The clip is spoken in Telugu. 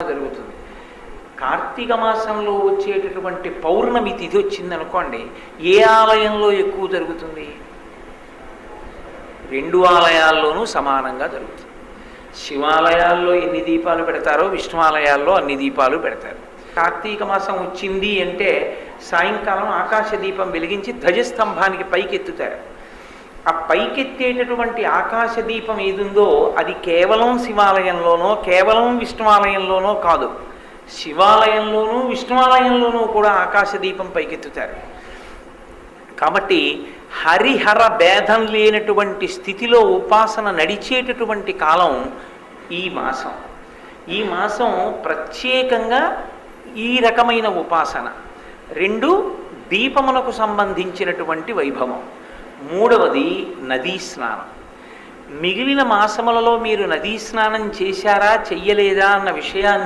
జరుగుతుంది. కార్తీక మాసంలో వచ్చేటటువంటి పౌర్ణమి తిథి వచ్చిందనుకోండి, ఏ ఆలయంలో ఎక్కువ జరుగుతుంది? రెండు ఆలయాల్లోనూ సమానంగా జరుగుతుంది. శివాలయాల్లో ఎన్ని దీపాలు పెడతారో విష్ణు ఆలయాల్లో అన్ని దీపాలు పెడతారు. కార్తీక మాసం వచ్చింది అంటే సాయంకాలం ఆకాశ దీపం వెలిగించి ధ్వజస్తంభానికి పైకెత్తుతారు. ఆ పైకెత్తేటటువంటి ఆకాశ దీపం ఏదుందో అది కేవలం శివాలయంలోనో కేవలం విష్ణువాలయంలోనో కాదు, శివాలయంలోనూ విష్ణువాలయంలోనూ కూడా ఆకాశ దీపం పైకెత్తుతారు. కాబట్టి హరిహర భేదం లేనటువంటి స్థితిలో ఉపాసన నడిచేటటువంటి కాలం ఈ మాసం. ఈ మాసం ప్రత్యేకంగా ఈ రకమైన ఉపాసన. రెండు, దీపమునకు సంబంధించినటువంటి వైభవం. మూడవది నదీ స్నానం. మిగిలిన మాసములలో మీరు నదీ స్నానం చేశారా చెయ్యలేదా అన్న విషయాన్ని